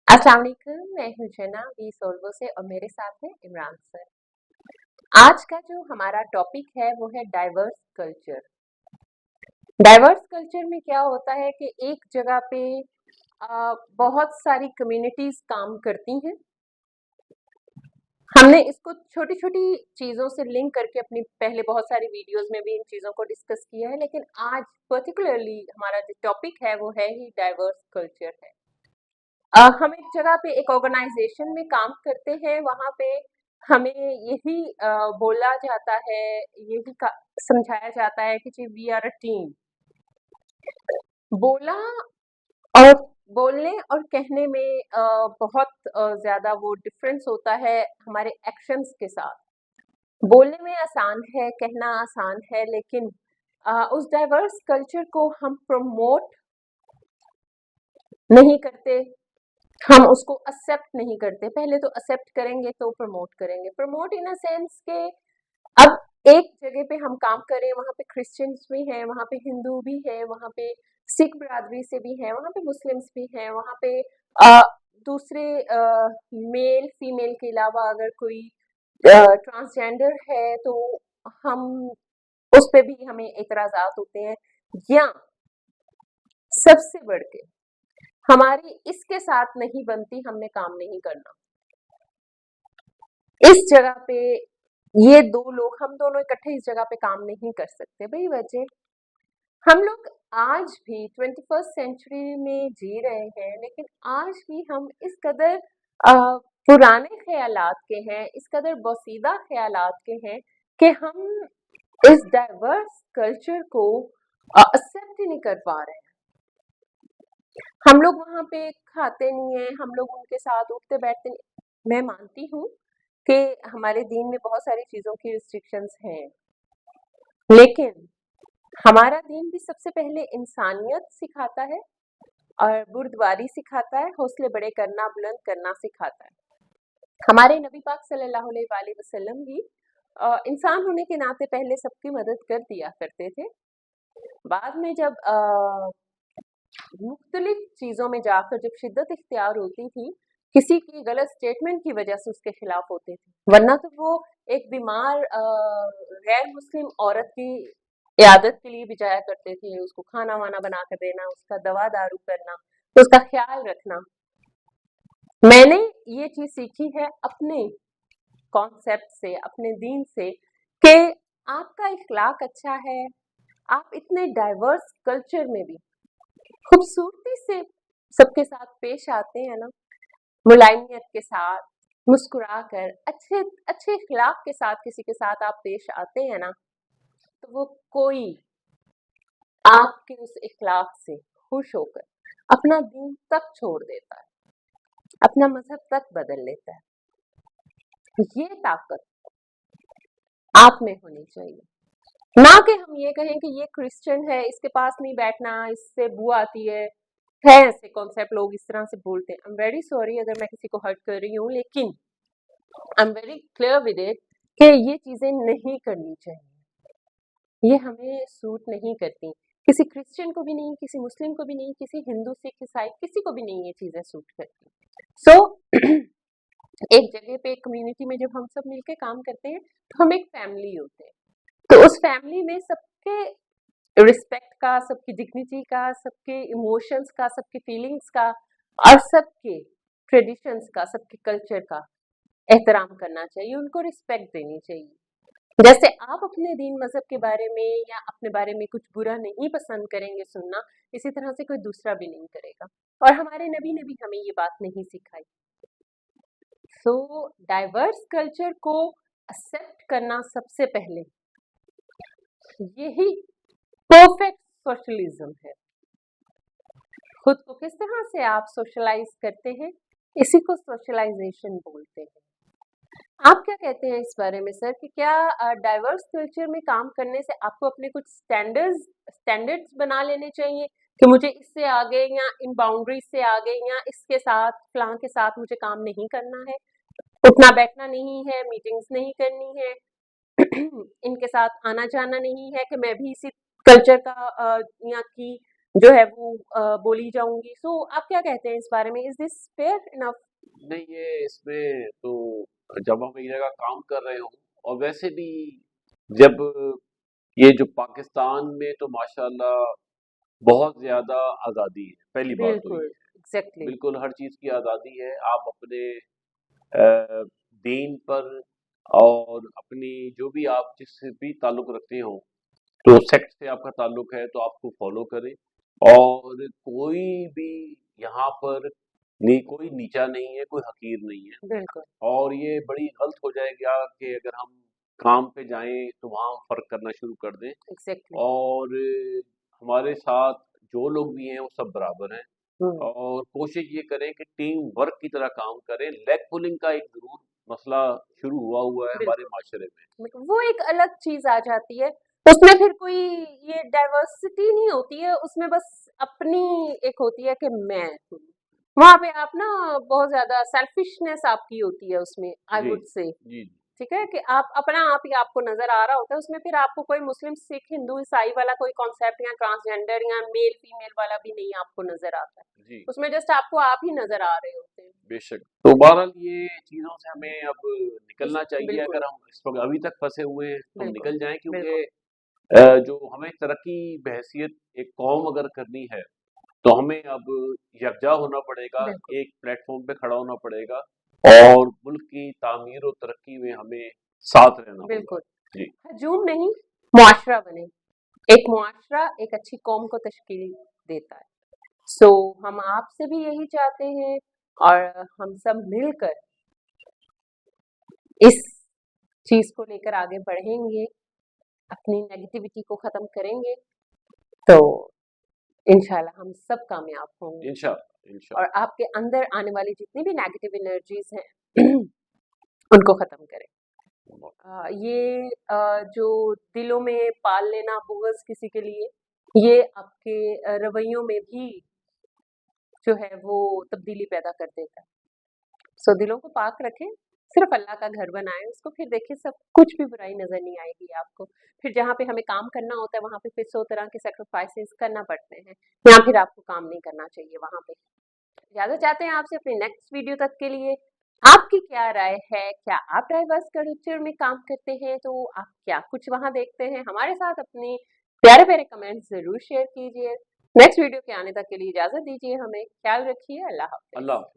अस्सलाम वालेकुम, मैं हूँ जना वी सोल्वो से और मेरे साथ है इमरान सर। आज का जो हमारा टॉपिक है वो है डाइवर्स कल्चर। डाइवर्स कल्चर में क्या होता है कि एक जगह पे बहुत सारी कम्युनिटीज काम करती हैं। हमने इसको छोटी छोटी चीज़ों से लिंक करके अपनी पहले बहुत सारी वीडियोस में भी इन चीज़ों को डिस्कस किया है, लेकिन आज पर्टिकुलरली हमारा जो टॉपिक है वो है ही डाइवर्स कल्चर है। हम एक जगह पे एक ऑर्गेनाइजेशन में काम करते हैं, वहाँ पे हमें यही बोला जाता है, यही समझाया जाता है कि जी वी आर अ टीम। बोला और बोलने और कहने में बहुत ज़्यादा वो डिफरेंस होता है हमारे एक्शंस के साथ। बोलने में आसान है, कहना आसान है, लेकिन उस डाइवर्स कल्चर को हम प्रमोट नहीं करते, हम उसको एक्सेप्ट नहीं करते। पहले तो एक्सेप्ट करेंगे तो प्रमोट करेंगे। प्रमोट इन अ सेंस के अब एक जगह पे हम काम कर रहे हैं, वहाँ पे क्रिश्चियंस भी हैं, वहाँ पे हिंदू भी हैं, वहाँ पे सिख बिरादरी से भी हैं, वहाँ पे मुस्लिम्स भी हैं, वहाँ पे दूसरे मेल फीमेल के अलावा अगर कोई ट्रांसजेंडर है तो हम उस पे भी हमें एतराजात होते हैं। या सबसे बढ़ के हमारी इसके साथ नहीं बनती, हमने काम नहीं करना। इस जगह पे ये दो लोग, हम दोनों इकट्ठे इस जगह पे काम नहीं कर सकते। भाई वजह हम लोग आज भी 21st सेंचुरी में जी रहे हैं, लेकिन आज भी हम इस कदर पुराने ख्यालात के हैं, इस कदर बोसीदा ख्यालात के हैं कि हम इस डाइवर्स कल्चर को एक्सेप्ट ही नहीं कर पा रहे हैं। हम लोग वहाँ पे खाते नहीं हैं, हम लोग उनके साथ उठते बैठते नहीं। मैं मानती हूँ कि हमारे दीन में बहुत सारी चीज़ों की रिस्ट्रिक्शंस हैं, लेकिन हमारा दीन भी सबसे पहले इंसानियत सिखाता है और बुर्दवारी सिखाता है, हौसले बड़े करना, बुलंद करना सिखाता है। हमारे नबी पाक सल्लल्लाहु अलैहि वसल्लम भी इंसान होने के नाते पहले सबकी मदद कर दिया करते थे। बाद में जब मुख्तलिफ चीज़ों में जाकर जब शिद्दत इख्तियार होती थी, किसी की गलत स्टेटमेंट की वजह से उसके खिलाफ होते थे, वरना तो वो एक बीमार गैर मुस्लिम औरत की इयादत के लिए भी जाया करते थे, उसको खाना वाना बना कर देना, उसका दवा दारू करना, तो उसका ख्याल रखना। मैंने ये चीज सीखी है अपने कॉन्सेप्ट से, अपने दीन से, कि आपका इखलाक अच्छा है, आप इतने डाइवर्स कल्चर में भी खूबसूरती से सबके साथ पेश आते हैं ना, मुलायमियत के साथ, मुस्कुरा कर, अच्छे अच्छे इखलाक के साथ किसी के साथ आप पेश आते हैं ना, तो वो कोई आपके उस इखलाक से खुश होकर अपना दीन तक छोड़ देता है, अपना मजहब तक बदल लेता है। ये ताकत आप में होनी चाहिए, ना कि हम ये कहें कि ये क्रिश्चियन है, इसके पास नहीं बैठना, इससे बू आती है ऐसे कॉन्सेप्ट लोग इस तरह से बोलते हैं। आई एम वेरी सॉरी अगर मैं किसी को हर्ट कर रही हूँ, लेकिन I am very clear with it कि ये चीजें नहीं करनी चाहिए, ये हमें सूट नहीं करती। किसी क्रिश्चियन को भी नहीं, किसी मुस्लिम को भी नहीं, किसी हिंदू सिख ईसाई किसी को भी नहीं ये चीजें सूट करती। सो एक जगह पे एक कम्युनिटी में जब हम सब मिलके काम करते हैं तो हम एक फैमिली होते हैं। तो उस फैमिली में सबके रिस्पेक्ट का, सबकी डिग्निटी का, सबके इमोशंस का, सबके फीलिंग्स का और सबके ट्रेडिशंस का, सबके कल्चर का एहतराम करना चाहिए, उनको रिस्पेक्ट देनी चाहिए। जैसे आप अपने दीन मजहब के बारे में या अपने बारे में कुछ बुरा नहीं पसंद करेंगे सुनना, इसी तरह से कोई दूसरा भी नहीं करेगा। और हमारे नबी ने भी हमें ये बात नहीं सिखाई। सो डाइवर्स कल्चर को एक्सेप्ट करना सबसे पहले यही परफेक्ट सोशलिज्म है। खुद को किस तरह से आप सोशलाइज करते हैं, इसी को सोशलाइजेशन बोलते हैं। आप क्या कहते हैं इस बारे में सर, कि क्या डाइवर्स कल्चर में काम करने से आपको अपने कुछ स्टैंडर्ड्स बना लेने चाहिए कि मुझे इससे आगे या इन बाउंड्रीज से आगे या इसके साथ फलां के साथ मुझे काम नहीं करना है, उठना बैठना नहीं है, मीटिंग्स नहीं करनी है, इनके साथ आना जाना नहीं है, कि मैं भी इसी कल्चर का या की जो है वो बोली जाऊंगी। सो आप क्या कहते हैं इस बारे में? Is this fair enough? नहीं, ये इसमें तो जब हम एक जगह काम कर रहे हो, और वैसे भी जब ये जो पाकिस्तान में तो माशाल्लाह बहुत ज्यादा आज़ादी है, पहली बात तो बिल्कुल, ये है। एग्जैक्टली। बिल्कुल हर चीज़ की आज़ादी है। आप अपने अ, दीन पर और अपनी जो भी आप जिससे भी ताल्लुक़ रखते हो, तो सेक्ट से आपका ताल्लुक़ है तो आपको फ़ॉलो करें। और कोई भी यहाँ पर कोई नीचा नहीं है, कोई हक़ीर नहीं है। बिल्कुल, और ये बड़ी गलत हो जाएगा कि अगर हम काम पे जाएँ तो वहाँ हम फ़र्क करना शुरू कर दें। एग्जैक्टली। और हमारे साथ जो लोग भी हैं वो सब बराबर हैं। हम्म। और कोशिश ये करें कि टीम वर्क की तरह काम करें। लेग पुलिंग का एक ज़रूर मसला शुरू हुआ है हमारे बिल्कुल, माशरे में। मतलब वो एक अलग चीज आ जाती है। उसमें फिर कोई ये डाइवर्सिटी नहीं होती है, उसमें बस अपनी एक होती है कि मैं हूँ। वहां पे आप ना बहुत ज्यादा सेल्फिशनेस आपकी होती है उसमें, आई जी, वुड से। जी, ठीक है कि आप अपना आप ही आपको नजर आ रहा होता है उसमें, फिर आपको कोई मुस्लिम सिख हिंदू ईसाई वाला कोई कॉन्सेप्ट या ट्रांसजेंडर या मेल फीमेल वाला भी नहीं आपको नजर आता है। जी, उसमें जस्ट आपको आप ही नजर आ रहे होते हैं। बेशक। तो बहरहाल ये चीज़ों से हमें अब निकलना चाहिए। बिल्कुल, अगर हम इस वक़्त अभी तक फँसे हुए हैं तो हम बिल्कुल, निकल जाएँ, क्योंकि बिल्कुल, जो हमें तरक्की बहैसियत एक कौम अगर करनी है, तो हमें अब यकजा होना पड़ेगा, बिल्कुल, एक प्लेटफ़ॉर्म पे खड़ा होना पड़ेगा, और मुल्क की तामीर और तरक्की में हमें साथ रहना होगा। बिल्कुल। जी, हजूम नहीं, मुआशरा बने। एक मुआशरा एक अच्छी कौम को तश्कील देता है। सो हम आपसे भी यही चाहते हैं, और हम सब मिलकर इस चीज को लेकर आगे बढ़ेंगे, अपनी नेगेटिविटी को खत्म करेंगे, तो इंशाल्लाह हम सब कामयाब होंगे। इंशाअल्लाह, और इंशाअल्लाह। आपके अंदर आने वाली जितनी भी नेगेटिव एनर्जीज हैं उनको खत्म करें। ये जो दिलों में पाल लेना बुग़्ज़ किसी के लिए, ये आपके रवैयों में भी जो है वो तब्दीली पैदा कर देता है। सो दिलों को पाक रखें, सिर्फ अल्लाह का घर बनाएं उसको, फिर देखिए सब कुछ भी बुराई नजर नहीं आएगी आपको। फिर जहाँ पे हमें काम करना होता है वहां पे फिर 100 तरह के सेक्रीफाइसेस करना पड़ते हैं, या फिर आपको काम नहीं करना चाहिए वहां पे। इजाजत चाहते हैं आपसे अपने नेक्स्ट वीडियो तक के लिए। आपकी क्या राय है? क्या आप डाइवर्स कल्चर में काम करते हैं? तो आप क्या कुछ वहां देखते हैं? हमारे साथ अपने प्यारे प्यारे कमेंट्स जरूर शेयर कीजिए। नेक्स्ट वीडियो के आने तक के लिए इजाजत दीजिए हमें। ख्याल रखिए। अल्लाह हाफिज। अल्लाह हाफ़िज़।